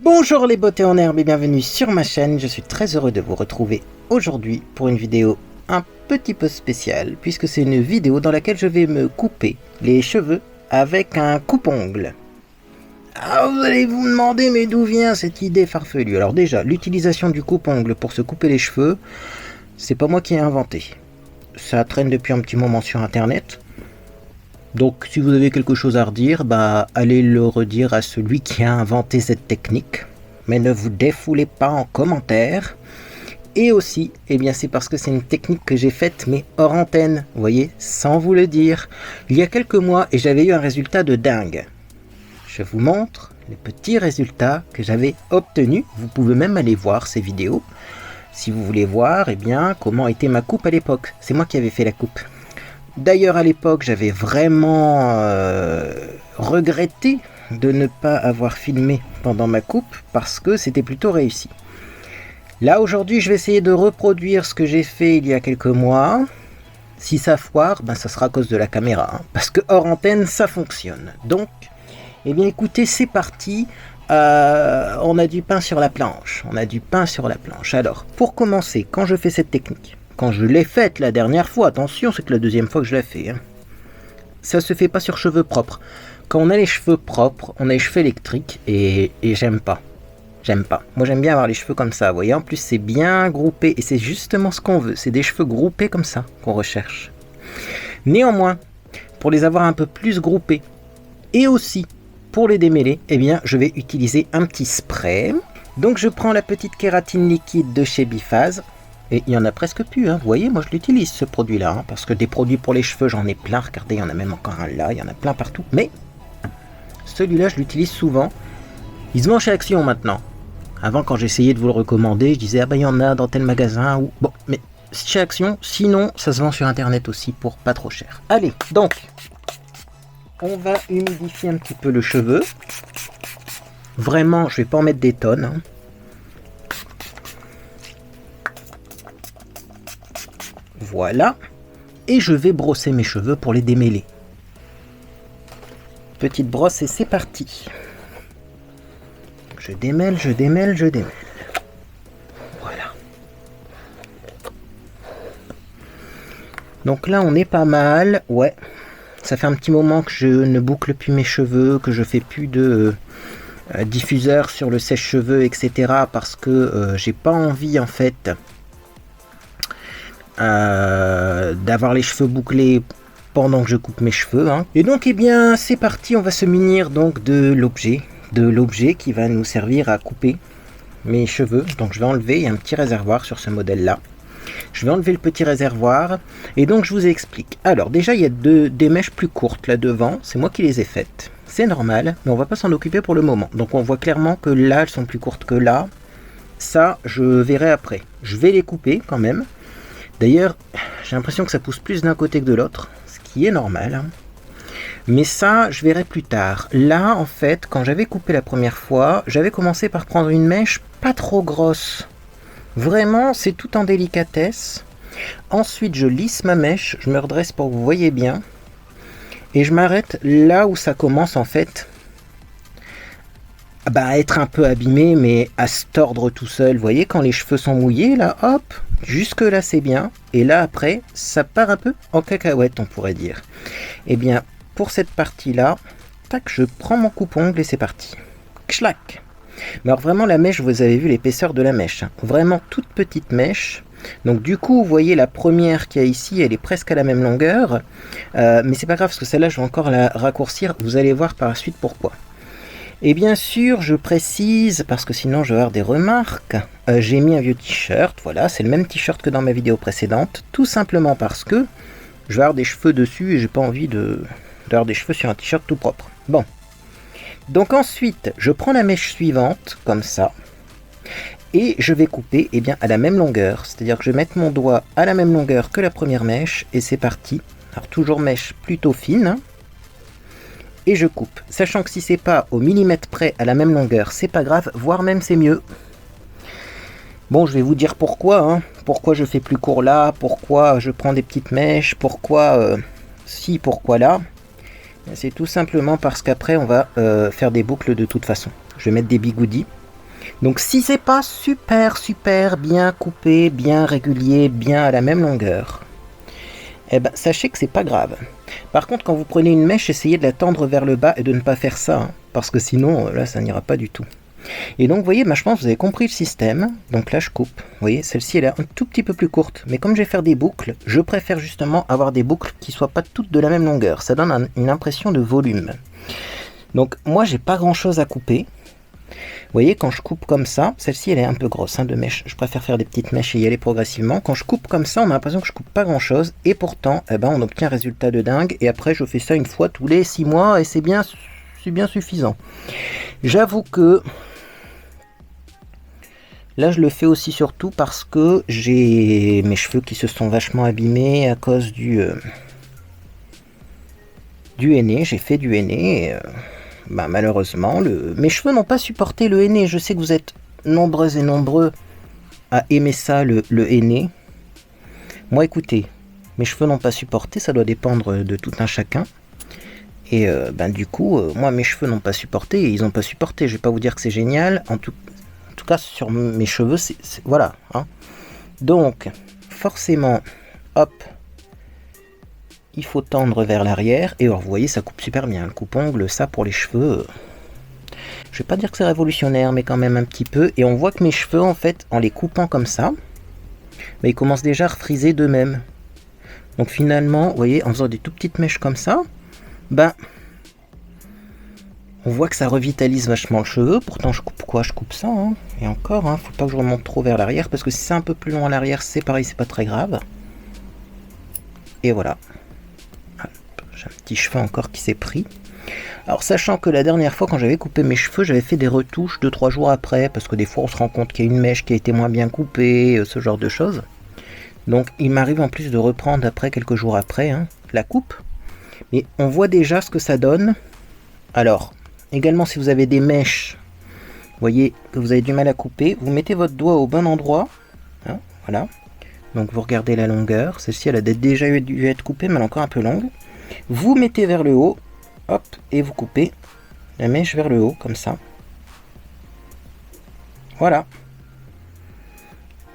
Bonjour les beautés en herbe et bienvenue sur ma chaîne, je suis très heureux de vous retrouver aujourd'hui pour une vidéo un petit peu spéciale puisque c'est une vidéo dans laquelle je vais me couper les cheveux avec un coupe-ongle. Ah, vous allez vous demander mais d'où vient cette idée farfelue? Alors déjà, l'utilisation du coupe-ongle pour se couper les cheveux, c'est pas moi qui ai inventé. Ça traîne depuis un petit moment sur internet. Donc si vous avez quelque chose à redire, allez le redire à celui qui a inventé cette technique. Mais ne vous défoulez pas en commentaire. Et aussi, c'est parce que c'est une technique que j'ai faite mais hors antenne, vous voyez, sans vous le dire. Il y a quelques mois et j'avais eu un résultat de dingue. Je vous montre les petits résultats que j'avais obtenus. Vous pouvez même aller voir ces vidéos. Si vous voulez voir, comment était ma coupe à l'époque. C'est moi qui avais fait la coupe. D'ailleurs, à l'époque, j'avais vraiment regretté de ne pas avoir filmé pendant ma coupe parce que c'était plutôt réussi. Là, aujourd'hui, je vais essayer de reproduire ce que j'ai fait il y a quelques mois. Si ça foire, ça sera à cause de la caméra, parce que hors antenne, ça fonctionne. Donc, écoutez, c'est parti. On a du pain sur la planche. Alors, pour commencer, quand je fais cette technique, quand je l'ai faite la dernière fois, attention, c'est que la deuxième fois que je la fais, ça se fait pas sur cheveux propres. Quand on a les cheveux propres, on a les cheveux électriques et j'aime pas. Moi j'aime bien avoir les cheveux comme ça, vous voyez, en plus c'est bien groupé et c'est justement ce qu'on veut, c'est des cheveux groupés comme ça qu'on recherche. Néanmoins, pour les avoir un peu plus groupés et aussi pour les démêler, je vais utiliser un petit spray. Donc je prends la petite kératine liquide de chez Biphase. Et il y en a presque plus, Vous voyez, moi je l'utilise ce produit-là, parce que des produits pour les cheveux, j'en ai plein. Regardez, il y en a même encore un là, il y en a plein partout. Mais celui-là, je l'utilise souvent. Il se vend chez Action maintenant. Avant, quand j'essayais de vous le recommander, je disais, il y en a dans tel magasin. Ou bon, mais chez Action, sinon, ça se vend sur Internet aussi pour pas trop cher. Allez, donc, on va humidifier un petit peu le cheveu. Vraiment, je vais pas en mettre des tonnes, Voilà, et je vais brosser mes cheveux pour les démêler. Petite brosse et c'est parti. Je démêle. Voilà. Donc là, on est pas mal. Ouais, ça fait un petit moment que je ne boucle plus mes cheveux, que je fais plus de diffuseur sur le sèche-cheveux, etc. Parce que j'ai pas envie en fait d'avoir les cheveux bouclés pendant que je coupe mes cheveux, Et donc c'est parti, on va se munir donc de l'objet qui va nous servir à couper mes cheveux. Donc je vais enlever, il y a un petit réservoir sur ce modèle là, je vais enlever le petit réservoir et donc je vous explique. Alors déjà il y a des mèches plus courtes là devant, c'est moi qui les ai faites, c'est normal, mais on va pas s'en occuper pour le moment. Donc on voit clairement que là elles sont plus courtes que là, ça je verrai après, je vais les couper quand même. D'ailleurs, j'ai l'impression que ça pousse plus d'un côté que de l'autre, ce qui est normal. Mais ça, je verrai plus tard. Là, en fait, quand j'avais coupé la première fois, j'avais commencé par prendre une mèche pas trop grosse. Vraiment, c'est tout en délicatesse. Ensuite, je lisse ma mèche, je me redresse pour que vous voyez bien. Et je m'arrête là où ça commence, en fait, à être un peu abîmé, mais à se tordre tout seul. Vous voyez, quand les cheveux sont mouillés, là, hop, jusque là c'est bien. Et là après, ça part un peu en cacahuète, on pourrait dire. Pour cette partie-là, tac, je prends mon coupe-ongle et c'est parti. Clac. Mais alors vraiment la mèche, vous avez vu l'épaisseur de la mèche. Vraiment toute petite mèche. Donc du coup, vous voyez la première qu'il y a ici, elle est presque à la même longueur. Mais c'est pas grave, parce que celle-là, je vais encore la raccourcir. Vous allez voir par la suite pourquoi. Et bien sûr, je précise, parce que sinon je vais avoir des remarques, j'ai mis un vieux t-shirt, voilà, c'est le même t-shirt que dans ma vidéo précédente, tout simplement parce que je vais avoir des cheveux dessus et j'ai pas envie d'avoir des cheveux sur un t-shirt tout propre. Bon, donc ensuite, je prends la mèche suivante, comme ça, et je vais couper à la même longueur, c'est-à-dire que je vais mettre mon doigt à la même longueur que la première mèche, et c'est parti. Alors toujours mèche plutôt fine, et je coupe, sachant que si c'est pas au millimètre près à la même longueur, c'est pas grave, voire même c'est mieux. Bon, je vais vous dire pourquoi, pourquoi je fais plus court là, pourquoi je prends des petites mèches, pourquoi si, pourquoi là. C'est tout simplement parce qu'après on va faire des boucles de toute façon. Je vais mettre des bigoudis Donc si c'est pas super bien coupé, bien régulier, bien à la même longueur, eh ben sachez que c'est pas grave. Par contre, quand vous prenez une mèche, essayez de la tendre vers le bas et de ne pas faire ça, hein, parce que sinon, là, ça n'ira pas du tout. Et donc, vous voyez, je pense que vous avez compris le système. Donc là, je coupe. Vous voyez, celle-ci, elle est un tout petit peu plus courte. Mais comme je vais faire des boucles, je préfère justement avoir des boucles qui ne soient pas toutes de la même longueur. Ça donne une impression de volume. Donc, moi, j'ai pas grand-chose à couper. Vous voyez, quand je coupe comme ça, celle-ci elle est un peu grosse hein, de mèche. Je préfère faire des petites mèches et y aller progressivement. Quand je coupe comme ça, on a l'impression que je coupe pas grand-chose. Et pourtant, eh ben, on obtient un résultat de dingue. Et après, je fais ça une fois tous les 6 mois et c'est bien suffisant. J'avoue que là, je le fais aussi surtout parce que j'ai mes cheveux qui se sont vachement abîmés à cause du henné. J'ai fait du henné et, bah, malheureusement, mes cheveux n'ont pas supporté le henné. Je sais que vous êtes nombreuses et nombreux à aimer ça, le henné. Moi, écoutez, mes cheveux n'ont pas supporté, ça doit dépendre de tout un chacun. Et du coup, moi, mes cheveux n'ont pas supporté et ils n'ont pas supporté. Je vais pas vous dire que c'est génial. En tout cas, sur mes cheveux, voilà. Hein. Donc, forcément, hop, il faut tendre vers l'arrière. Et alors, vous voyez, ça coupe super bien. Le coupe-ongle, ça pour les cheveux, je vais pas dire que c'est révolutionnaire, mais quand même un petit peu. Et on voit que mes cheveux, en fait, en les coupant comme ça, bah, ils commencent déjà à refriser d'eux-mêmes. Donc finalement, vous voyez, en faisant des tout petites mèches comme ça, ben, on voit que ça revitalise vachement le cheveu. Pourtant, je coupe quoi? Je coupe ça. Hein. Et encore, hein, faut pas que je remonte trop vers l'arrière, parce que si c'est un peu plus long à l'arrière, c'est pareil, c'est pas très grave. Et voilà. J'ai un petit cheveu encore qui s'est pris. Alors, sachant que la dernière fois, quand j'avais coupé mes cheveux, j'avais fait des retouches 2-3 jours après, parce que des fois, on se rend compte qu'il y a une mèche qui a été moins bien coupée, ce genre de choses. Donc, il m'arrive en plus de reprendre après, quelques jours après, hein, la coupe. Mais on voit déjà ce que ça donne. Alors, également, si vous avez des mèches, vous voyez que vous avez du mal à couper, vous mettez votre doigt au bon endroit. Hein, voilà. Donc, vous regardez la longueur. Celle-ci, elle a déjà dû être coupée, mais elle est encore un peu longue. Vous mettez vers le haut. Hop, et vous coupez la mèche vers le haut, comme ça. Voilà.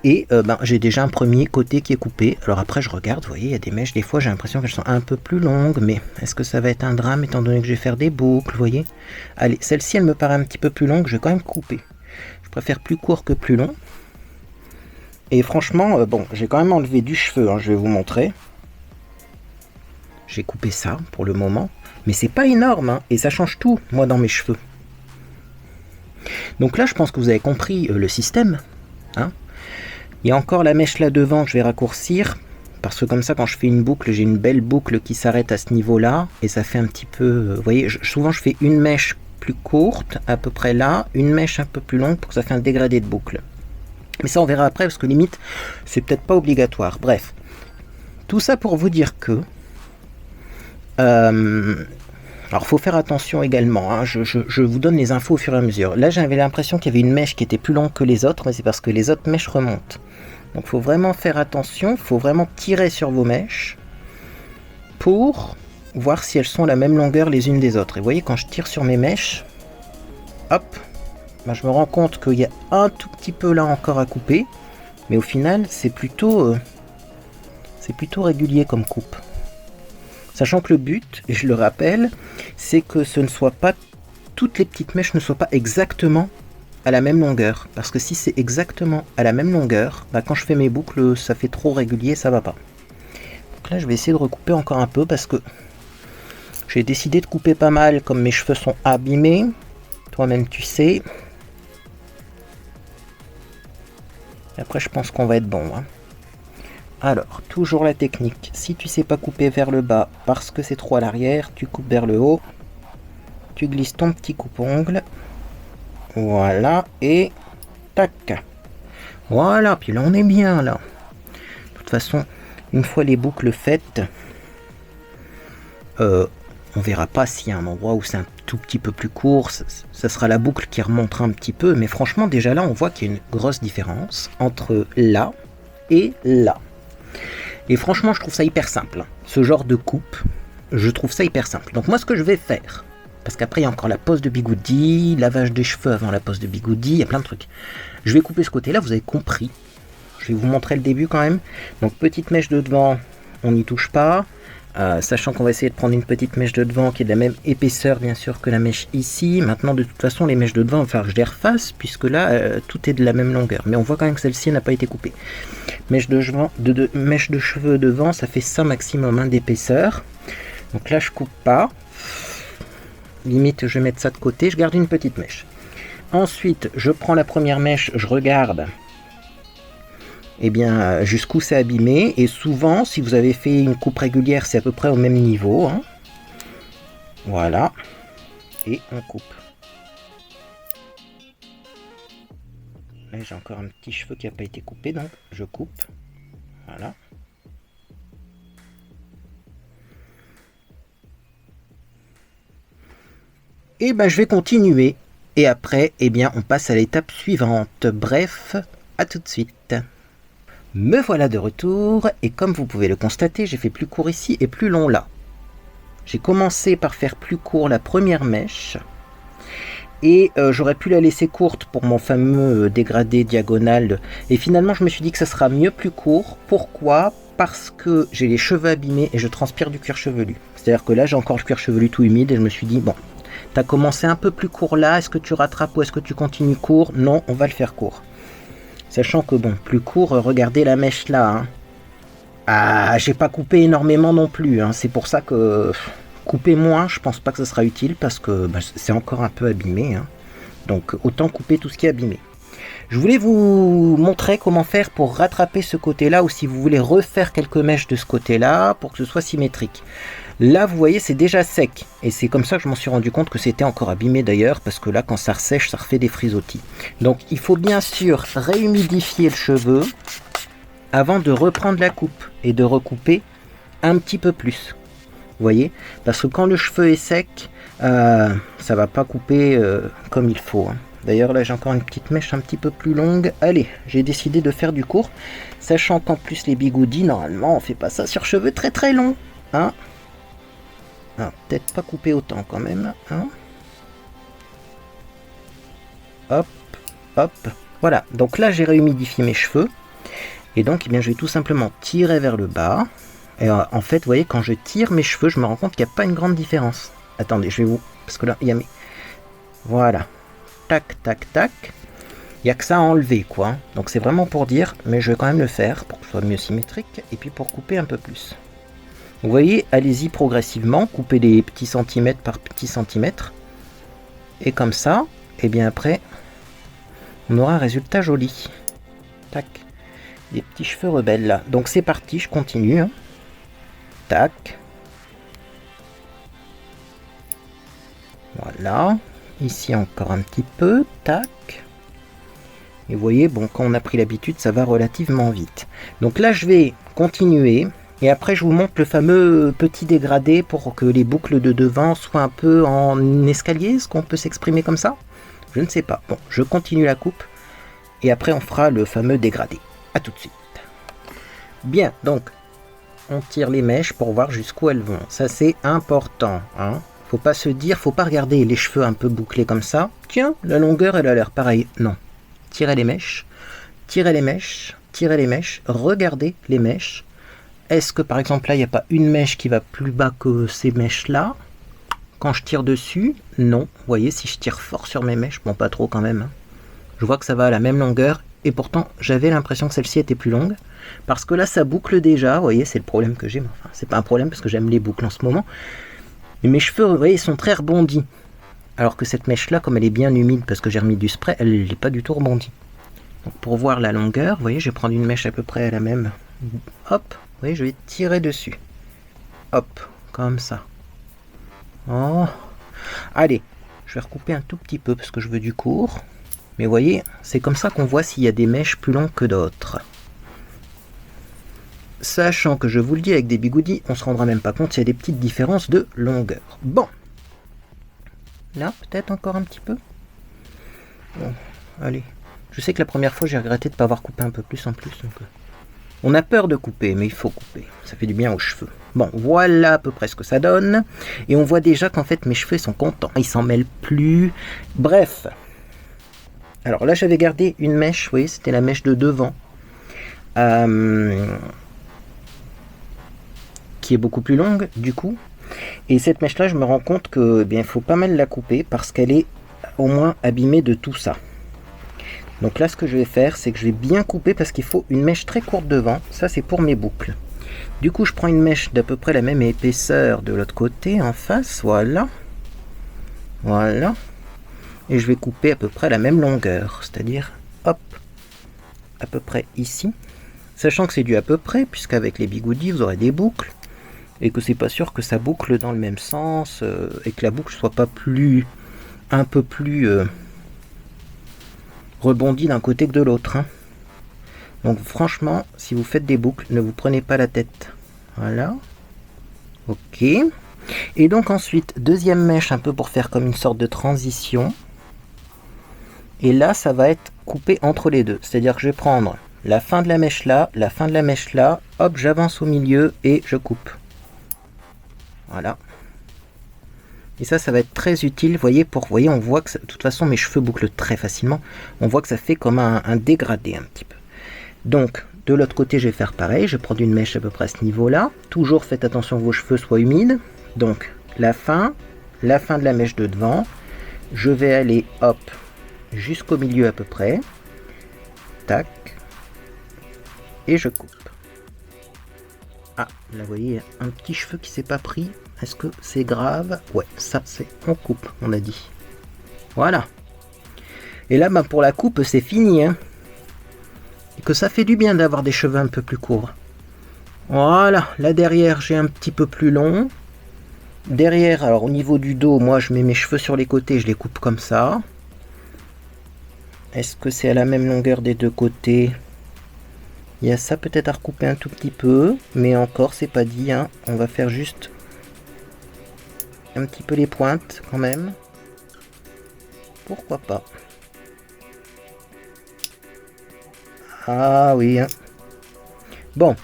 Et j'ai déjà un premier côté qui est coupé. Alors après, je regarde, vous voyez, il y a des mèches, des fois, j'ai l'impression qu'elles sont un peu plus longues. Mais est-ce que ça va être un drame, étant donné que je vais faire des boucles, vous voyez? Allez, celle-ci, elle me paraît un petit peu plus longue, je vais quand même couper. Je préfère plus court que plus long. Et franchement, j'ai quand même enlevé du cheveu, hein, je vais vous montrer. J'ai coupé ça, pour le moment. Mais c'est pas énorme, hein, et ça change tout, moi, dans mes cheveux. Donc là, je pense que vous avez compris le système. Hein. Il y a encore la mèche là devant que je vais raccourcir. Parce que comme ça, quand je fais une boucle, j'ai une belle boucle qui s'arrête à ce niveau-là. Et ça fait un petit peu... vous voyez, souvent je fais une mèche plus courte, à peu près là. Une mèche un peu plus longue pour que ça fait un dégradé de boucle. Mais ça, on verra après, parce que limite, c'est peut-être pas obligatoire. Bref. Tout ça pour vous dire que... alors, faut faire attention également. Hein. Je vous donne les infos au fur et à mesure. Là, j'avais l'impression qu'il y avait une mèche qui était plus longue que les autres, mais c'est parce que les autres mèches remontent. Donc, faut vraiment faire attention. Faut vraiment tirer sur vos mèches pour voir si elles sont la même longueur les unes des autres. Et vous voyez, quand je tire sur mes mèches, hop, je me rends compte qu'il y a un tout petit peu là encore à couper, mais au final, c'est plutôt régulier comme coupe. Sachant que le but, et je le rappelle, c'est que ce ne soit pas, toutes les petites mèches ne soient pas exactement à la même longueur. Parce que si c'est exactement à la même longueur, quand je fais mes boucles, ça fait trop régulier, ça va pas. Donc là, je vais essayer de recouper encore un peu parce que j'ai décidé de couper pas mal comme mes cheveux sont abîmés. Toi-même, tu sais. Et après, je pense qu'on va être bon. Hein. Alors, toujours la technique. Si tu sais pas couper vers le bas parce que c'est trop à l'arrière, tu coupes vers le haut. Tu glisses ton petit coupe-ongle. Voilà, et tac. Voilà, puis là on est bien là. De toute façon, une fois les boucles faites, on verra pas s'il y a un endroit où c'est un tout petit peu plus court. Ça sera la boucle qui remontera un petit peu. Mais franchement, déjà là, on voit qu'il y a une grosse différence entre là et là. Et franchement, je trouve ça hyper simple. Ce genre de coupe, je trouve ça hyper simple. Donc moi, ce que je vais faire, parce qu'après il y a encore la pose de bigoudi, lavage des cheveux avant la pose de bigoudi, il y a plein de trucs. Je vais couper ce côté-là, vous avez compris. Je vais vous montrer le début quand même. Donc petite mèche de devant, on n'y touche pas. Sachant qu'on va essayer de prendre une petite mèche de devant qui est de la même épaisseur bien sûr que la mèche ici. Maintenant de toute façon les mèches de devant, il va falloir que je les refasse puisque là tout est de la même longueur. Mais on voit quand même que celle-ci n'a pas été coupée. Mèche de cheveux devant, ça fait ça maximum hein, d'épaisseur. Donc là je coupe pas. Limite je vais mettre ça de côté, je garde une petite mèche. Ensuite je prends la première mèche, je regarde. Et bien jusqu'où c'est abîmé, et souvent si vous avez fait une coupe régulière c'est à peu près au même niveau hein. Voilà, et on coupe. Là j'ai encore un petit cheveu qui n'a pas été coupé, donc je coupe. Voilà. Et ben je vais continuer, et après eh bien on passe à l'étape suivante. Bref, à tout de suite. Me voilà de retour, et comme vous pouvez le constater, j'ai fait plus court ici et plus long là. J'ai commencé par faire plus court la première mèche, et j'aurais pu la laisser courte pour mon fameux dégradé diagonal, et finalement je me suis dit que ça sera mieux plus court. Pourquoi? Parce que j'ai les cheveux abîmés et je transpire du cuir chevelu. C'est-à-dire que là j'ai encore le cuir chevelu tout humide, et je me suis dit, bon, t'as commencé un peu plus court là, est-ce que tu rattrapes ou est-ce que tu continues court? Non, on va le faire court. Sachant que bon, plus court, regardez la mèche là. Hein. Ah, j'ai pas coupé énormément non plus. Hein. C'est pour ça que couper moins, je pense pas que ce sera utile parce que bah, c'est encore un peu abîmé. Hein. Donc autant couper tout ce qui est abîmé. Je voulais vous montrer comment faire pour rattraper ce côté-là, ou si vous voulez refaire quelques mèches de ce côté-là pour que ce soit symétrique. Là, vous voyez, c'est déjà sec. Et c'est comme ça que je m'en suis rendu compte que c'était encore abîmé d'ailleurs, parce que là, quand ça ressèche, ça refait des frisottis. Donc, il faut bien sûr réhumidifier le cheveu avant de reprendre la coupe et de recouper un petit peu plus. Vous voyez? Parce que quand le cheveu est sec, ça va pas couper comme il faut. Hein. D'ailleurs, là, j'ai encore une petite mèche un petit peu plus longue. Allez, j'ai décidé de faire du court, sachant qu'en plus, les bigoudis, normalement, on fait pas ça sur cheveux très très longs. Hein? Peut-être pas couper autant quand même. Hein. Hop, hop. Voilà, donc là j'ai réhumidifié mes cheveux. Et donc eh bien, je vais tout simplement tirer vers le bas. Et en fait, vous voyez, quand je tire mes cheveux, je me rends compte qu'il n'y a pas une grande différence. Attendez, je vais vous... Parce que là, il y a mes... Voilà. Tac, tac, tac. Il n'y a que ça à enlever, quoi. Donc c'est vraiment pour dire, mais je vais quand même le faire pour que ce soit mieux symétrique. Et puis pour couper un peu plus. Vous voyez, allez-y progressivement, coupez des petits centimètres par petits centimètres. Et comme ça, et bien après, on aura un résultat joli. Tac. Des petits cheveux rebelles là. Donc c'est parti, je continue. Hein. Tac. Voilà. Ici encore un petit peu. Tac. Et vous voyez, bon, quand on a pris l'habitude, ça va relativement vite. Donc là, je vais continuer. Et après, je vous montre le fameux petit dégradé pour que les boucles de devant soient un peu en escalier. Est-ce qu'on peut s'exprimer comme ça? Je ne sais pas. Bon, je continue la coupe. Et après, on fera le fameux dégradé. A tout de suite. Bien, donc, on tire les mèches pour voir jusqu'où elles vont. Ça, c'est important. Hein. Faut pas se dire, faut pas regarder les cheveux un peu bouclés comme ça. Tiens, la longueur, elle a l'air pareille. Non. Tirez les mèches. Tirez les mèches. Tirez les mèches. Regardez les mèches. Est-ce que par exemple là il n'y a pas une mèche qui va plus bas que ces mèches là? Quand je tire dessus, non. Vous voyez, si je tire fort sur mes mèches, bon pas trop quand même, hein. Je vois que ça va à la même longueur, et pourtant j'avais l'impression que celle-ci était plus longue, parce que là ça boucle déjà, vous voyez, c'est le problème que j'ai, enfin c'est pas un problème parce que j'aime les boucles en ce moment, mais mes cheveux, vous voyez, sont très rebondis, alors que cette mèche là, comme elle est bien humide parce que j'ai remis du spray, elle n'est pas du tout rebondie. Donc pour voir la longueur, vous voyez, je vais prendre une mèche à peu près à la même, hop. Vous voyez, je vais tirer dessus. Hop, comme ça. Oh. Allez, je vais recouper un tout petit peu parce que je veux du court. Mais vous voyez, c'est comme ça qu'on voit s'il y a des mèches plus longues que d'autres. Sachant que je vous le dis, avec des bigoudis, on se rendra même pas compte s'il y a des petites différences de longueur. Bon. Là, peut-être encore un petit peu. Bon, allez. Je sais que la première fois, j'ai regretté de ne pas avoir coupé un peu plus en plus. Donc, on a peur de couper, mais il faut couper. Ça fait du bien aux cheveux. Bon, voilà à peu près ce que ça donne. Et on voit déjà qu'en fait mes cheveux sont contents. Ils s'en mêlent plus. Bref. Alors là j'avais gardé une mèche, vous voyez, c'était la mèche de devant. Qui est beaucoup plus longue du coup. Et cette mèche là je me rends compte que il faut pas mal la couper parce qu'elle est au moins abîmée de tout ça. Donc là ce que je vais faire c'est que je vais bien couper parce qu'il faut une mèche très courte devant. Ça c'est pour mes boucles. Du coup je prends une mèche d'à peu près la même épaisseur de l'autre côté en face. Voilà. Voilà. Et je vais couper à peu près la même longueur. C'est-à-dire hop. À peu près ici. Sachant que c'est du à peu près puisqu'avec les bigoudis vous aurez des boucles. Et que c'est pas sûr que ça boucle dans le même sens et que la boucle soit pas un peu plus rebondie d'un côté que de l'autre. Hein. Donc franchement, si vous faites des boucles, ne vous prenez pas la tête. Voilà. Ok. Et donc ensuite, deuxième mèche un peu pour faire comme une sorte de transition. Et là, ça va être coupé entre les deux. C'est-à-dire que je vais prendre la fin de la mèche là, la fin de la mèche là. Hop, j'avance au milieu et je coupe. Voilà. Et ça va être très utile, voyez, on voit que, de toute façon, mes cheveux bouclent très facilement. On voit que ça fait comme un dégradé un petit peu. Donc, de l'autre côté, je vais faire pareil. Je vais prendre une mèche à peu près à ce niveau-là. Toujours, faites attention que vos cheveux soient humides. Donc, la fin de la mèche de devant. Je vais aller, hop, jusqu'au milieu à peu près. Tac. Et je coupe. Ah, là, vous voyez, un petit cheveu qui s'est pas pris. Est-ce que c'est grave? Ouais, ça c'est on coupe, on a dit. Voilà. Et là, pour la coupe, c'est fini. Hein. Et que ça fait du bien d'avoir des cheveux un peu plus courts. Voilà, là derrière, j'ai un petit peu plus long. Derrière, alors au niveau du dos, moi je mets mes cheveux sur les côtés, je les coupe comme ça. Est-ce que c'est à la même longueur des deux côtés? Il y a ça peut-être à recouper un tout petit peu, mais encore, c'est pas dit. Hein. On va faire juste un petit peu les pointes quand même. Pourquoi pas? Ah oui. Hein. Bon,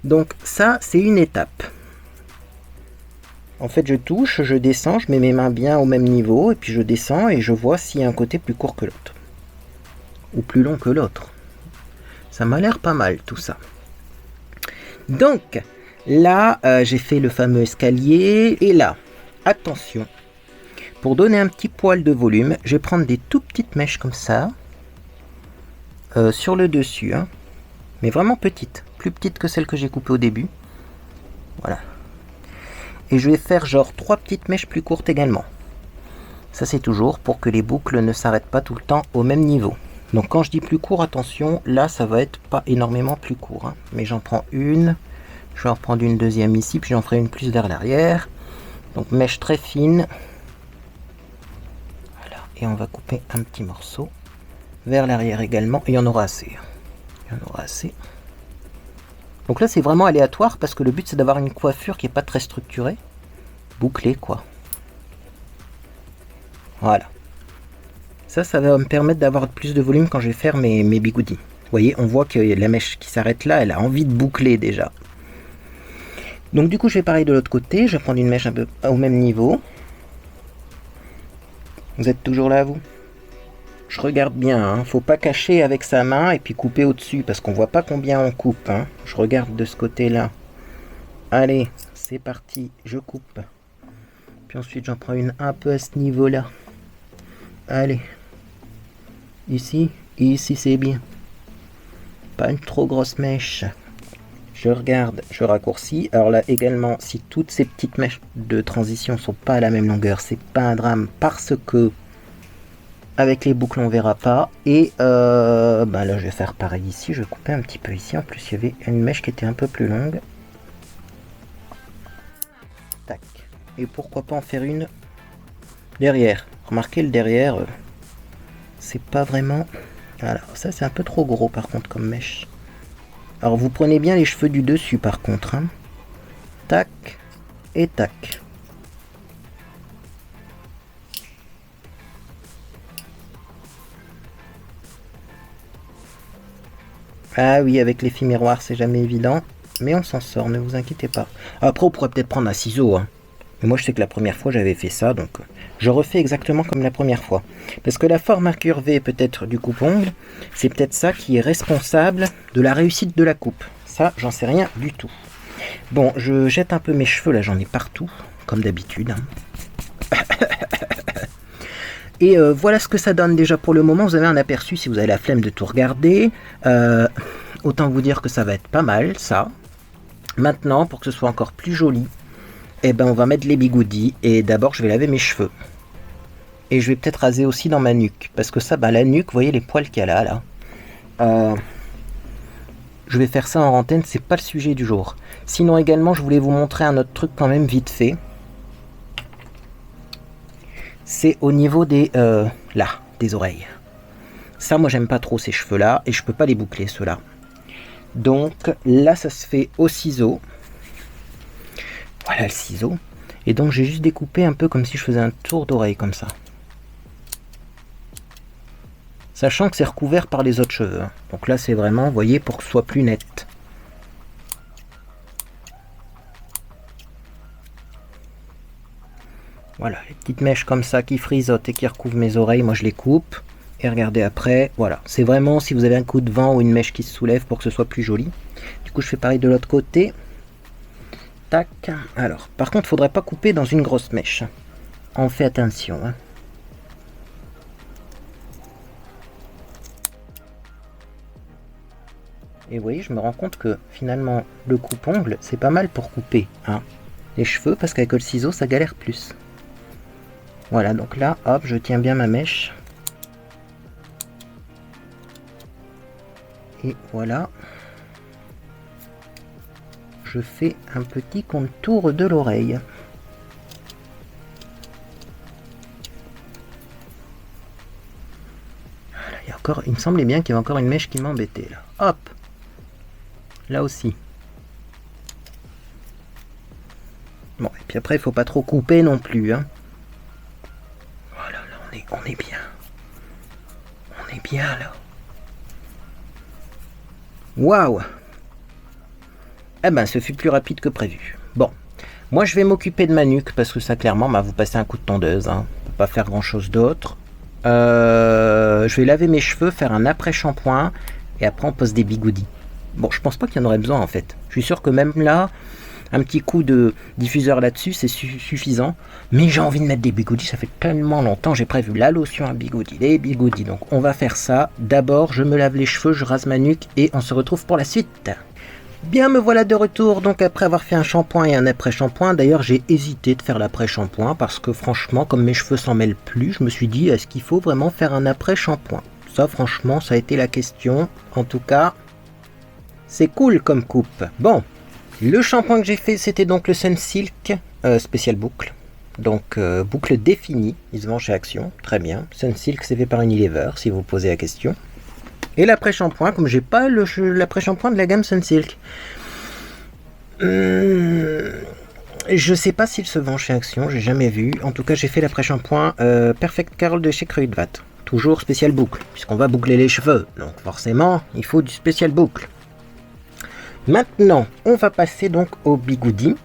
donc ça c'est une étape. En fait je touche, je descends, je mets mes mains bien au même niveau et puis je descends et je vois s'il y a un côté plus court que l'autre. Ou plus long que l'autre. Ça m'a l'air pas mal tout ça. Donc là j'ai fait le fameux escalier et là, attention. Pour donner un petit poil de volume, je vais prendre des tout petites mèches comme ça. Sur le dessus. Hein. Mais vraiment petites. Plus petites que celles que j'ai coupées au début. Voilà. Et je vais faire genre 3 petites mèches plus courtes également. Ça c'est toujours pour que les boucles ne s'arrêtent pas tout le temps au même niveau. Donc quand je dis plus court, attention, là ça va être pas énormément plus court. Hein. Mais j'en prends une. Je vais en prendre une deuxième ici, puis j'en ferai une plus vers l'arrière. Donc mèche très fine. Voilà. Et on va couper un petit morceau. Vers l'arrière également, et il y en aura assez. Il y en aura assez. Donc là c'est vraiment aléatoire parce que le but c'est d'avoir une coiffure qui est pas très structurée. Bouclée quoi. Voilà. Ça va me permettre d'avoir plus de volume quand je vais faire mes bigoudis. Vous voyez, on voit que la mèche qui s'arrête là, elle a envie de boucler déjà. Donc du coup je vais pareil de l'autre côté, je vais prendre une mèche un peu au même niveau. Vous êtes toujours là vous? Je regarde bien, hein. Faut pas cacher avec sa main et puis couper au-dessus parce qu'on voit pas combien on coupe. Hein. Je regarde de ce côté-là. Allez, c'est parti, je coupe. Puis ensuite j'en prends une un peu à ce niveau-là. Allez. Ici c'est bien. Pas une trop grosse mèche. Je regarde, je raccourcis. Alors là également, si toutes ces petites mèches de transition sont pas à la même longueur, c'est pas un drame parce que avec les boucles on verra pas. Et là je vais faire pareil ici, je vais couper un petit peu ici. En plus il y avait une mèche qui était un peu plus longue. Tac. Et pourquoi pas en faire une derrière. Remarquez le derrière, c'est pas vraiment... Voilà, ça c'est un peu trop gros par contre comme mèche. Alors vous prenez bien les cheveux du dessus par contre. Hein. Tac et tac. Ah oui, avec l'effet miroir, c'est jamais évident. mais on s'en sort, ne vous inquiétez pas. Après, on pourrait peut-être prendre un ciseau, hein. Mais moi, je sais que la première fois, j'avais fait ça, donc je refais exactement comme la première fois. Parce que la forme incurvée, peut-être, du coupe-ongle, c'est peut-être ça qui est responsable de la réussite de la coupe. Ça, j'en sais rien du tout. Bon, je jette un peu mes cheveux, là, j'en ai partout, comme d'habitude, hein. Et voilà ce que ça donne déjà pour le moment. Vous avez un aperçu si vous avez la flemme de tout regarder. Autant vous dire que ça va être pas mal, ça. Maintenant, pour que ce soit encore plus joli, eh ben, on va mettre les bigoudis. Et d'abord, je vais laver mes cheveux. Et je vais peut-être raser aussi dans ma nuque. Parce que ça, bah, la nuque, vous voyez les poils qu'il y a là. Je vais faire ça en antenne, c'est pas le sujet du jour. Sinon également, je voulais vous montrer un autre truc quand même vite fait. C'est au niveau des des oreilles. Ça, moi, j'aime pas trop ces cheveux-là et je peux pas les boucler, ceux-là. Donc là, ça se fait au ciseau. Voilà le ciseau. Et donc, j'ai juste découpé un peu comme si je faisais un tour d'oreille comme ça. Sachant que c'est recouvert par les autres cheveux. Donc là, c'est vraiment, vous voyez, pour que ce soit plus net. Voilà, les petites mèches comme ça qui frisotent et qui recouvrent mes oreilles, moi je les coupe. Et regardez après, voilà. C'est vraiment si vous avez un coup de vent ou une mèche qui se soulève pour que ce soit plus joli. Du coup, je fais pareil de l'autre côté. Tac. Alors, par contre, il ne faudrait pas couper dans une grosse mèche. On fait attention, hein. Et vous voyez, je me rends compte que finalement, le coupe-ongle, c'est pas mal pour couper, hein, les cheveux, parce qu'avec le ciseau, ça galère plus. Voilà, donc là, hop, je tiens bien ma mèche. Et voilà. Je fais un petit contour de l'oreille. Voilà, il y a encore, il me semblait bien qu'il y avait encore une mèche qui m'embêtait là. Hop. Là aussi. Bon, et puis après, il faut pas trop couper non plus, hein. Voilà, là, on est bien. On est bien, là. Waouh! Eh ben, ce fut plus rapide que prévu. Bon, moi, je vais m'occuper de ma nuque, parce que ça, clairement, bah, vous passez un coup de tondeuse, hein. On peut pas faire grand-chose d'autre. Je vais laver mes cheveux, faire un après-shampoing, et après, on pose des bigoudis. Bon, je pense pas qu'il y en aurait besoin, en fait. Je suis sûr que même là, un petit coup de diffuseur là-dessus, c'est suffisant. Mais j'ai envie de mettre des bigoudis, ça fait tellement longtemps. J'ai prévu la lotion à bigoudis, les bigoudis. Donc on va faire ça. D'abord, je me lave les cheveux, je rase ma nuque et on se retrouve pour la suite. Bien, me voilà de retour. Donc après avoir fait un shampoing et un après-shampoing, d'ailleurs j'ai hésité de faire l'après-shampoing parce que franchement, comme mes cheveux s'en mêlent plus, je me suis dit, est-ce qu'il faut vraiment faire un après-shampoing? Ça, franchement, ça a été la question. En tout cas, c'est cool comme coupe. Bon. Le shampoing que j'ai fait, c'était donc le Sunsilk spécial boucle. Donc boucle définie, il se vend chez Action, très bien. Sunsilk, c'est fait par Unilever, si vous posez la question. Et l'après-shampoing, comme j'ai pas l'après-shampoing de la gamme Sunsilk. Je sais pas s'il se vend chez Action, j'ai jamais vu. En tout cas, j'ai fait l'après-shampoing Perfect Curl de chez Kruidvat. Toujours spécial boucle, puisqu'on va boucler les cheveux. Donc forcément, il faut du spécial boucle. Maintenant, on va passer donc au bigoudi.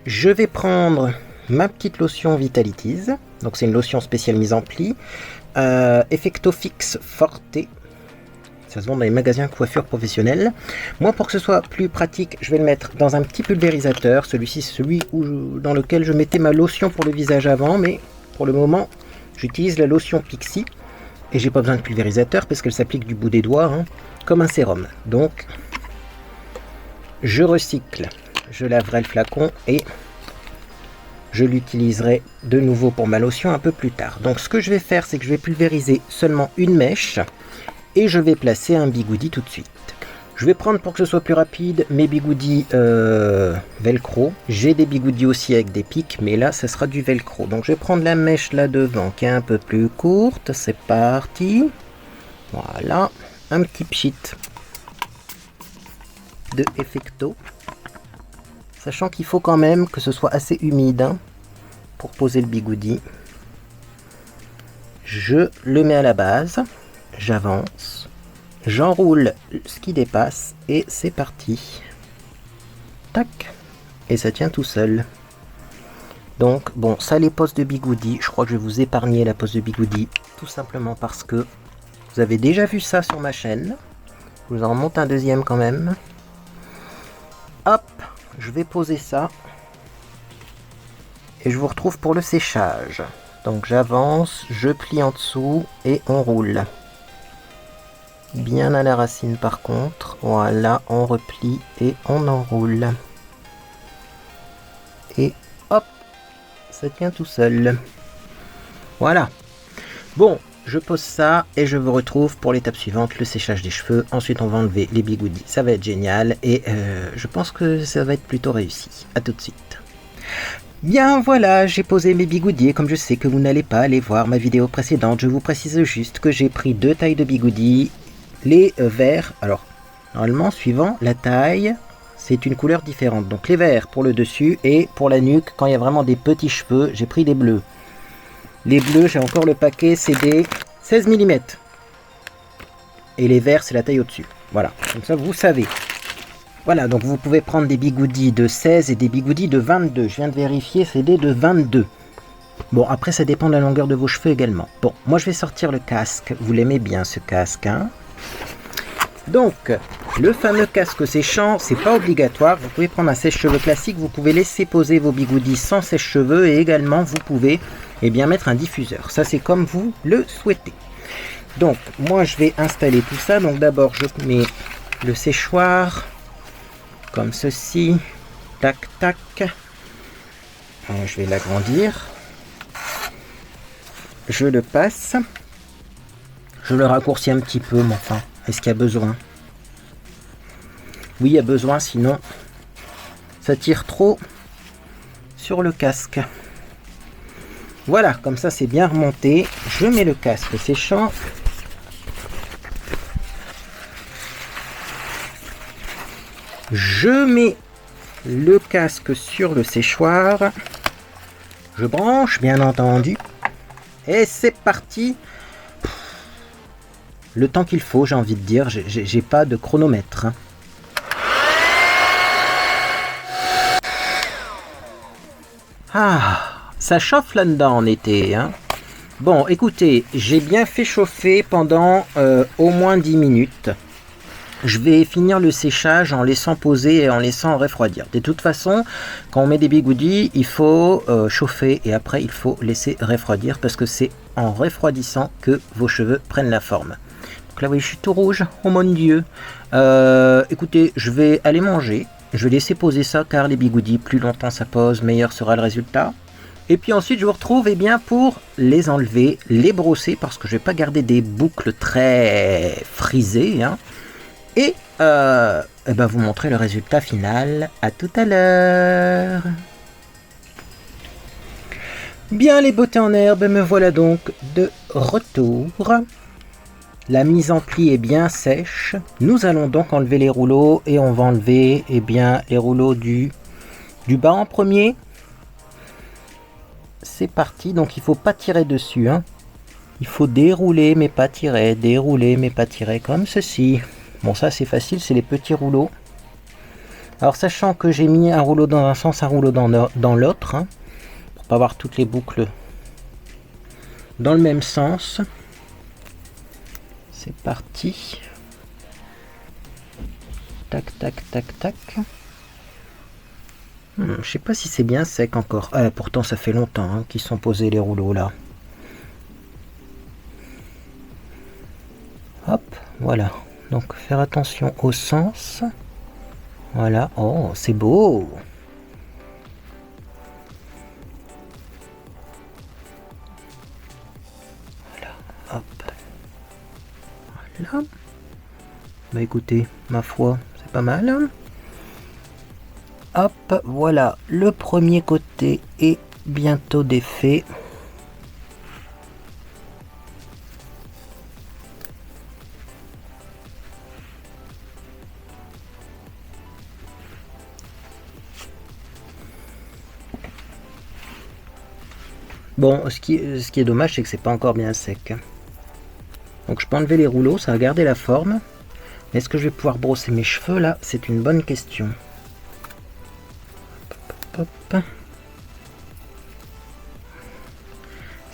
Je vais prendre ma petite lotion Vitalities. Donc c'est une lotion spéciale mise en pli. Effecto Fix Forte. Ça se vend dans les magasins coiffure professionnelle. Moi, pour que ce soit plus pratique, je vais le mettre dans un petit pulvérisateur. Celui-ci, c'est celui dans lequel je mettais ma lotion pour le visage avant. Mais pour le moment, j'utilise la lotion Pixi. Et j'ai pas besoin de pulvérisateur parce qu'elle s'applique du bout des doigts, hein, comme un sérum. Donc... je recycle, je laverai le flacon et je l'utiliserai de nouveau pour ma lotion un peu plus tard. Donc ce que je vais faire, c'est que je vais pulvériser seulement une mèche et je vais placer un bigoudi tout de suite. Je vais prendre, pour que ce soit plus rapide, mes bigoudis velcro. J'ai des bigoudis aussi avec des pics, mais là, ça sera du velcro. Donc je vais prendre la mèche là devant qui est un peu plus courte. C'est parti. Voilà, un petit pchit de Effecto, sachant qu'il faut quand même que ce soit assez humide, hein, pour poser le bigoudi. Je le mets à la base, j'avance, j'enroule ce qui dépasse et c'est parti. tac, et ça tient tout seul. Donc bon, ça les postes de bigoudi, je crois que je vais vous épargner la pose de bigoudi, tout simplement parce que vous avez déjà vu ça sur ma chaîne. Je vous en remonte un deuxième quand même. Hop, je vais poser ça. Et je vous retrouve pour le séchage. Donc j'avance, je plie en dessous et on roule. Bien à la racine par contre. Voilà, on replie et on enroule. Et hop, ça tient tout seul. Voilà. Bon, je pose ça et je vous retrouve pour l'étape suivante, le séchage des cheveux. Ensuite, on va enlever les bigoudis. Ça va être génial et je pense que ça va être plutôt réussi. A tout de suite. Bien voilà, j'ai posé mes bigoudis et comme je sais que vous n'allez pas aller voir ma vidéo précédente, je vous précise juste que j'ai pris 2 tailles de bigoudis. Les verts, alors normalement suivant la taille, c'est une couleur différente. Donc les verts pour le dessus et pour la nuque, quand il y a vraiment des petits cheveux, j'ai pris des bleus. Les bleus, j'ai encore le paquet, c'est des 16 mm. Et les verts, c'est la taille au-dessus. Voilà, comme ça vous savez. Voilà, donc vous pouvez prendre des bigoudis de 16 et des bigoudis de 22. Je viens de vérifier, c'est des de 22. Bon, après, ça dépend de la longueur de vos cheveux également. Bon, moi, je vais sortir le casque. Vous l'aimez bien, ce casque, hein? Donc, le fameux casque séchant, c'est pas obligatoire. Vous pouvez prendre un sèche-cheveux classique. Vous pouvez laisser poser vos bigoudis sans sèche-cheveux. Et également, vous pouvez mettre un diffuseur. Ça, c'est comme vous le souhaitez. Donc, moi, je vais installer tout ça. Donc, d'abord, je mets le séchoir. Comme ceci, tac tac, je vais l'agrandir, je le passe, je le raccourcis un petit peu, mais enfin, est-ce qu'il y a besoin? Oui, il y a besoin, sinon ça tire trop sur le casque. Voilà, comme ça c'est bien remonté, je mets le casque séchant. Je mets le casque sur le séchoir. Je branche, bien entendu. Et c'est parti. Le temps qu'il faut, j'ai envie de dire. J'ai pas de chronomètre. Ah, ça chauffe là-dedans en été. Hein. Bon, écoutez, j'ai bien fait chauffer pendant au moins 10 minutes. Je vais finir le séchage en laissant poser et en laissant refroidir. De toute façon, quand on met des bigoudis, il faut chauffer et après il faut laisser refroidir parce que c'est en refroidissant que vos cheveux prennent la forme. Donc là, vous voyez, je suis tout rouge. Oh mon Dieu. Écoutez, je vais aller manger. Je vais laisser poser ça car les bigoudis, plus longtemps ça pose, meilleur sera le résultat. Et puis ensuite, je vous retrouve pour les enlever, les brosser parce que je ne vais pas garder des boucles très frisées. Hein. Et vous montrer le résultat final. À tout à l'heure. Bien les beautés en herbe, me voilà donc de retour. La mise en pli est bien sèche. Nous allons donc enlever les rouleaux et on va enlever les rouleaux du bas en premier. C'est parti, donc il ne faut pas tirer dessus. Hein. Il faut dérouler mais pas tirer, dérouler mais pas tirer, comme ceci. Bon, ça c'est facile, c'est les petits rouleaux. Alors sachant que j'ai mis un rouleau dans un sens, un rouleau dans l'autre, hein, pour pas avoir toutes les boucles dans le même sens. C'est parti. Tac, tac, tac, tac. Je sais pas si c'est bien sec encore. Pourtant ça fait longtemps hein, qu'ils sont posés les rouleaux là. Hop, voilà. Donc faire attention au sens. Voilà. Oh, c'est beau. Voilà. Hop. Voilà. Bah écoutez, ma foi, c'est pas mal. Hein. Hop, voilà. Le premier côté est bientôt défait. Bon, ce qui est dommage, c'est que c'est pas encore bien sec. Donc je peux enlever les rouleaux, ça va garder la forme. Mais est-ce que je vais pouvoir brosser mes cheveux là? C'est une bonne question. Est-ce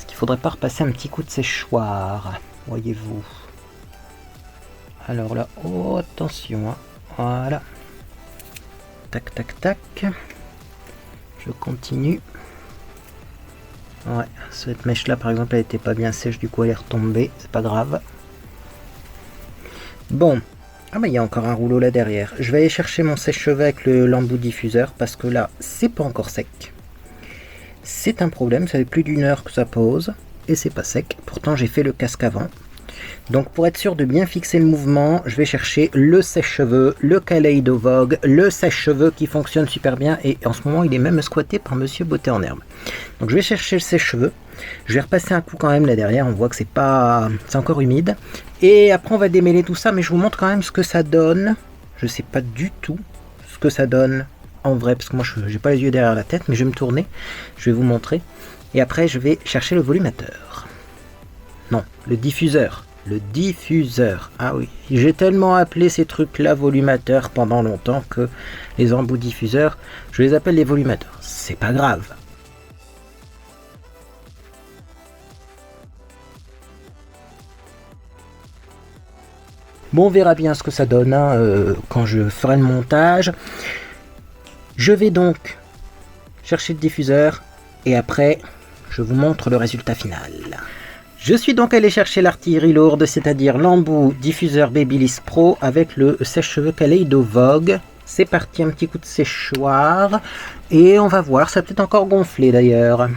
qu'il faudrait pas repasser un petit coup de séchoir, voyez-vous? Alors là, oh attention, hein. Voilà. Tac, tac, tac. Je continue. Ouais, cette mèche là par exemple elle était pas bien sèche, du coup elle est retombée, c'est pas grave. Bon, ah bah il y a encore un rouleau là derrière. Je vais aller chercher mon sèche-cheveux avec le lambeau diffuseur parce que là c'est pas encore sec. C'est un problème, ça fait plus d'une heure que ça pose et c'est pas sec. Pourtant j'ai fait le casque avant. Donc pour être sûr de bien fixer le mouvement, je vais chercher le sèche-cheveux, le Kaleido Vogue, le sèche-cheveux qui fonctionne super bien et en ce moment il est même squatté par Monsieur Beauté en herbe. Donc je vais chercher le sèche-cheveux, je vais repasser un coup quand même là derrière, on voit que c'est encore humide. Et après on va démêler tout ça, mais je vous montre quand même ce que ça donne. Je sais pas du tout ce que ça donne en vrai, parce que moi je n'ai pas les yeux derrière la tête, mais je vais me tourner, je vais vous montrer. Et après je vais chercher le volumateur. Non, le diffuseur. Le diffuseur, ah oui, j'ai tellement appelé ces trucs là volumateurs pendant longtemps que les embouts diffuseurs, je les appelle les volumateurs, c'est pas grave. Bon, on verra bien ce que ça donne hein, quand je ferai le montage. Je vais donc chercher le diffuseur et après je vous montre le résultat final. Je suis donc allé chercher l'artillerie lourde, c'est-à-dire l'embout diffuseur Babyliss Pro avec le sèche-cheveux Kaleido Vogue. C'est parti, un petit coup de séchoir et on va voir, ça peut être encore gonflé d'ailleurs.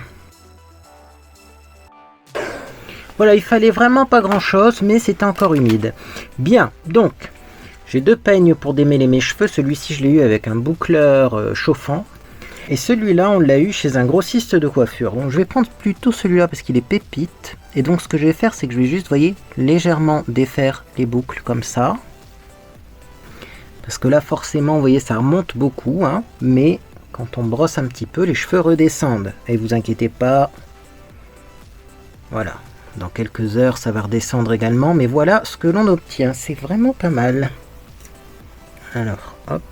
Voilà, il fallait vraiment pas grand-chose, mais c'était encore humide. Bien, donc j'ai deux peignes pour démêler mes cheveux. Celui-ci, je l'ai eu avec un boucleur chauffant. Et celui-là, on l'a eu chez un grossiste de coiffure. Donc je vais prendre plutôt celui-là parce qu'il est pépite. Et donc ce que je vais faire, c'est que je vais juste, vous voyez, légèrement défaire les boucles comme ça. Parce que là, forcément, vous voyez, ça remonte beaucoup. Hein, mais quand on brosse un petit peu, les cheveux redescendent. Et vous inquiétez pas. Voilà. Dans quelques heures, ça va redescendre également. Mais voilà ce que l'on obtient. C'est vraiment pas mal. Alors, hop.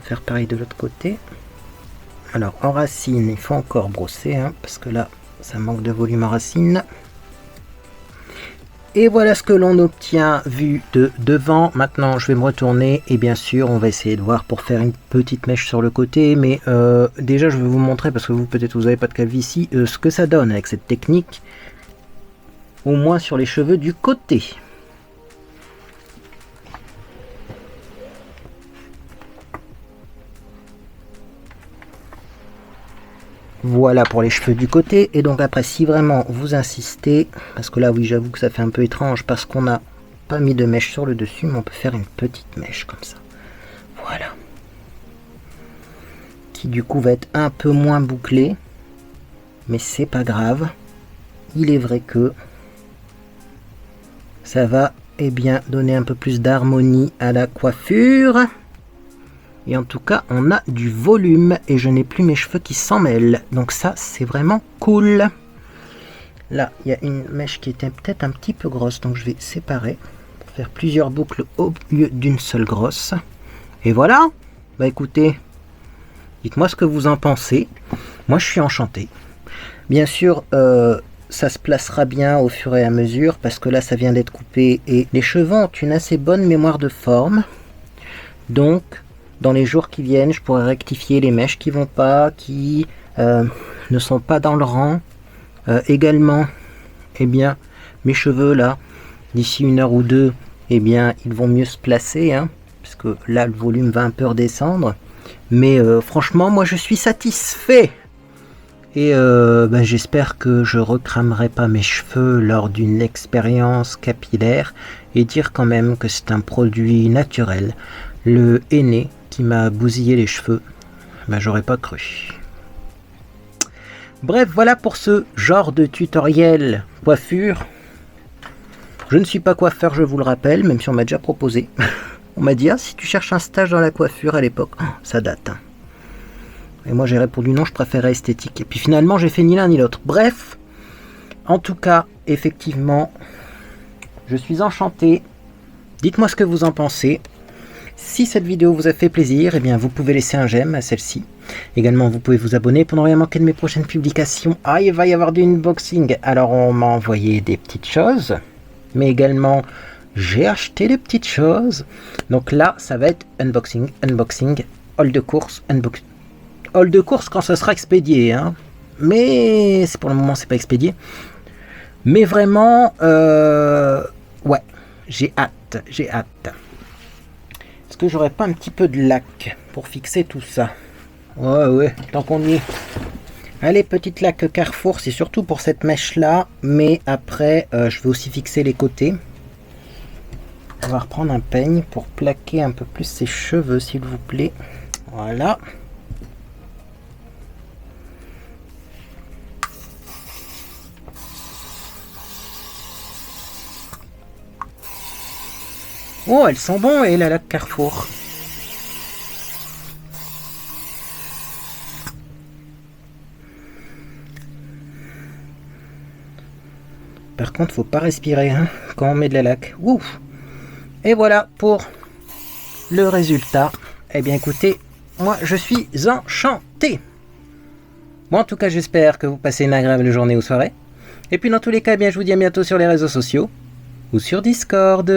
Faire pareil de l'autre côté. Alors en racine, il faut encore brosser, hein, parce que là, ça manque de volume en racine. Et voilà ce que l'on obtient vu de devant. Maintenant, je vais me retourner et bien sûr, on va essayer de voir pour faire une petite mèche sur le côté. Mais déjà, je vais vous montrer, parce que vous, peut-être, vous n'avez pas de calvitie, ce que ça donne avec cette technique. Au moins sur les cheveux du côté. Voilà pour les cheveux du côté. Et donc après, si vraiment vous insistez, parce que là oui j'avoue que ça fait un peu étrange parce qu'on n'a pas mis de mèche sur le dessus, mais on peut faire une petite mèche comme ça. Voilà. Qui du coup va être un peu moins bouclée, mais c'est pas grave. Il est vrai que ça va bien donner un peu plus d'harmonie à la coiffure. Et en tout cas, on a du volume et je n'ai plus mes cheveux qui s'en mêlent. Donc ça, c'est vraiment cool. Là, il y a une mèche qui était peut-être un petit peu grosse. Donc je vais séparer pour faire plusieurs boucles au lieu d'une seule grosse. Et voilà. Bah écoutez, dites-moi ce que vous en pensez. Moi, je suis enchanté. Bien sûr, ça se placera bien au fur et à mesure parce que là, ça vient d'être coupé. Et les cheveux ont une assez bonne mémoire de forme. Donc... dans les jours qui viennent, je pourrais rectifier les mèches qui vont pas, qui ne sont pas dans le rang. Également, eh bien, mes cheveux là, d'ici une heure ou deux, eh bien, ils vont mieux se placer, hein, parce que là, le volume va un peu redescendre. Mais franchement, moi, je suis satisfait. Et j'espère que je recramerai pas mes cheveux lors d'une expérience capillaire et dire quand même que c'est un produit naturel. Le henné qui m'a bousillé les cheveux, j'aurais pas cru. Bref, voilà pour ce genre de tutoriel coiffure. Je ne suis pas coiffeur, je vous le rappelle, même si on m'a déjà proposé. On m'a dit, ah, si tu cherches un stage dans la coiffure à l'époque, oh, ça date. Hein. Et moi j'ai répondu non, je préférais esthétique. Et puis finalement j'ai fait ni l'un ni l'autre. Bref, en tout cas, effectivement, je suis enchanté. Dites-moi ce que vous en pensez. Si cette vidéo vous a fait plaisir, eh bien vous pouvez laisser un j'aime à celle-ci. Également, vous pouvez vous abonner pour ne rien manquer de mes prochaines publications. Ah, il va y avoir du unboxing. Alors, on m'a envoyé des petites choses, mais également, j'ai acheté des petites choses. Donc là, ça va être unboxing, haul de course, unboxing. Haul de course quand ça sera expédié, hein. Mais pour le moment, c'est pas expédié. Mais vraiment, ouais, j'ai hâte. Est-ce que j'aurais pas un petit peu de lac pour fixer tout ça? Ouais, tant qu'on y est. Allez, petite laque Carrefour, c'est surtout pour cette mèche-là. Mais après, je vais aussi fixer les côtés. On va reprendre un peigne pour plaquer un peu plus ses cheveux, s'il vous plaît. Voilà. Oh, elles sont bonnes, et la laque Carrefour. Par contre, faut pas respirer hein, quand on met de la laque. Ouf. Et voilà pour le résultat. Eh bien, écoutez, moi, je suis enchanté. Bon, en tout cas, j'espère que vous passez une agréable journée ou soirée. Et puis, dans tous les cas, eh bien, je vous dis à bientôt sur les réseaux sociaux ou sur Discord.